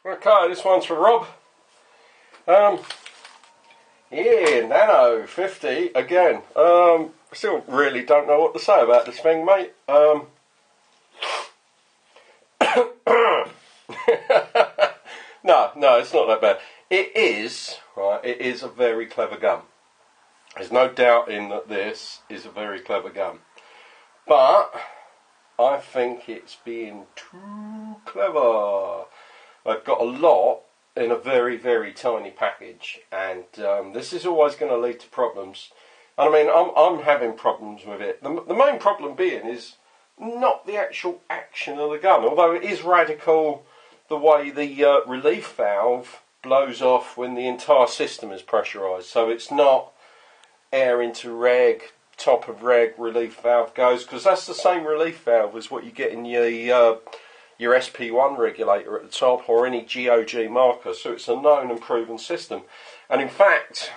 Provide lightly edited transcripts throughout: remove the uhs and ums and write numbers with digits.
Okay, this one's for Rob. Yeah, Nano 50 again. Still really don't know what to say about this thing, mate. No, it's not that bad. It is, right, it is a very clever gun. There's no doubting that this is a very clever gun. But I think it's being too clever. I've got a lot in a very, very tiny package, and this is always going to lead to problems. And I mean, I'm having problems with it. The main problem being is not the actual action of the gun, although it is radical the way the relief valve blows off when the entire system is pressurised. So it's not air into reg, top of reg, relief valve goes, because that's the same relief valve as what you get in your SP1 regulator at the top, or any GOG marker. So it's a known and proven system. And in fact,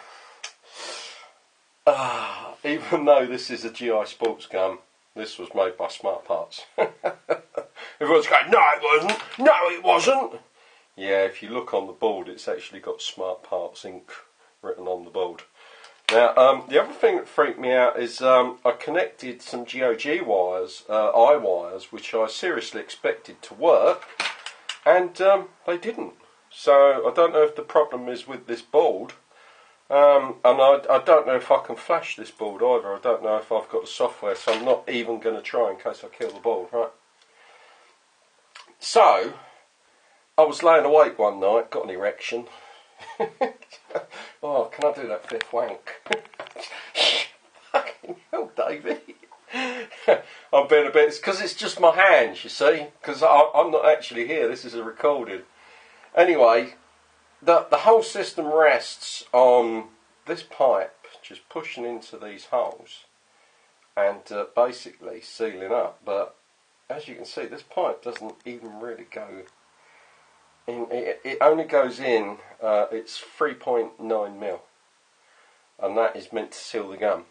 even though this is a GI sports gun, this was made by Smart Parts. Everyone's going, no it wasn't, no it wasn't. Yeah, if you look on the board, it's actually got Smart Parts Inc. written on the board. Now, the other thing that freaked me out is I connected some GOG wires, eye wires, which I seriously expected to work, and they didn't. So I don't know if the problem is with this board, and I don't know if I can flash this board either. I don't know if I've got the software, so I'm not even going to try in case I kill the board, right? So, I was laying awake one night, got an erection. Oh, can I do that fifth wank? Fucking hell, Davey. I'm being a bit... It's because it's just my hands, you see. Because I'm not actually here. This is a recording. Anyway, the whole system rests on this pipe just pushing into these holes and basically sealing up. But as you can see, this pipe doesn't even really go... It only goes in, it's 3.9mm, and that is meant to seal the gun.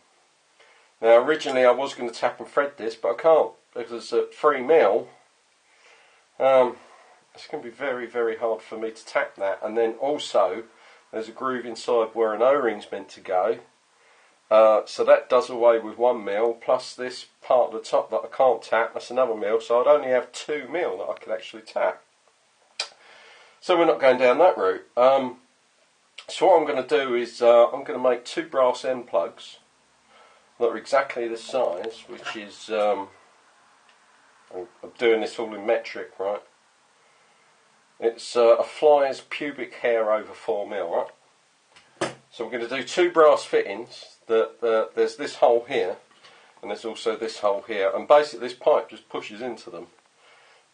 Now originally I was going to tap and thread this, but I can't, because at 3mm, it's going to be very, very hard for me to tap that. And then also, there's a groove inside where an O-ring's meant to go, so that does away with 1mm, plus this part at the top that I can't tap, that's another mil, so I'd only have 2mm that I could actually tap. So we're not going down that route. So what I'm going to do is I'm going to make two brass end plugs that are exactly the size, which is, I'm doing this all in metric, right? It's a fly's pubic hair over 4mm, right? So we're going to do two brass fittings. There's this hole here, and there's also this hole here, and basically this pipe just pushes into them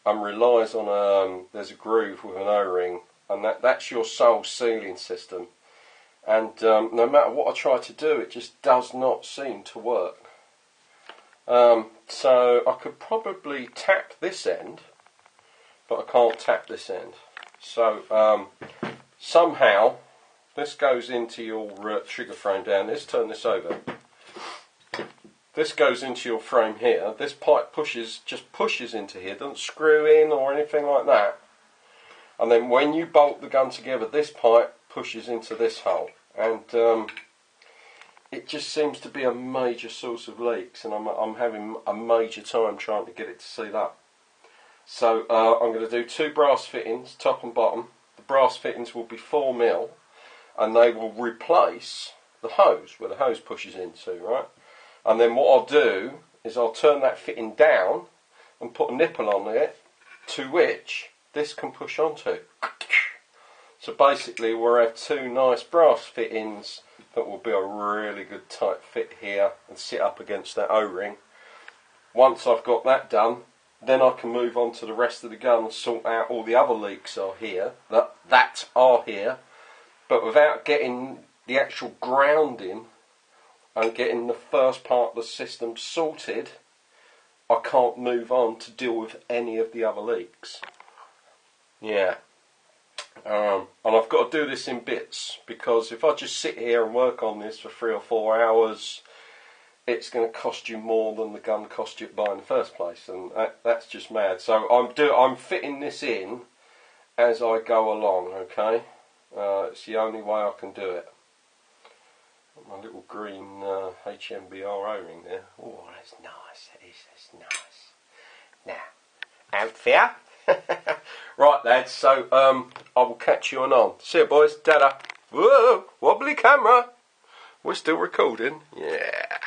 and relies on there's a groove with an O-ring, and that's your sole sealing system. And no matter what I try to do, it just does not seem to work. So I could probably tap this end, but I can't tap this end. So somehow this goes into your trigger frame down. Let's turn this over. This goes into your frame here. This pipe just pushes into here, doesn't screw in or anything like that. And then when you bolt the gun together, this pipe pushes into this hole. And it just seems to be a major source of leaks, and I'm having a major time trying to get it to seal up. So I'm going to do two brass fittings, top and bottom. The brass fittings will be 4mm, and they will replace the hose, where the hose pushes into, right? And then what I'll do is I'll turn that fitting down and put a nipple on it to which this can push onto. So basically we'll have two nice brass fittings that will be a really good tight fit here and sit up against that O-ring. Once I've got that done, then I can move on to the rest of the gun and sort out all the other leaks are here, that are here, but without getting the actual grounding and getting the first part of the system sorted, I can't move on to deal with any of the other leaks. Yeah. And I've got to do this in bits, because if I just sit here and work on this for 3 or 4 hours, it's going to cost you more than the gun cost you to buy in the first place, and that's just mad. So I'm fitting this in as I go along, okay? It's the only way I can do it. My little green HMBR O-ring there. Oh, that's nice, that's nice. Now, out there. Right, lads, so I will catch you on. See you, boys. Ta-da. Whoa, wobbly camera. We're still recording. Yeah.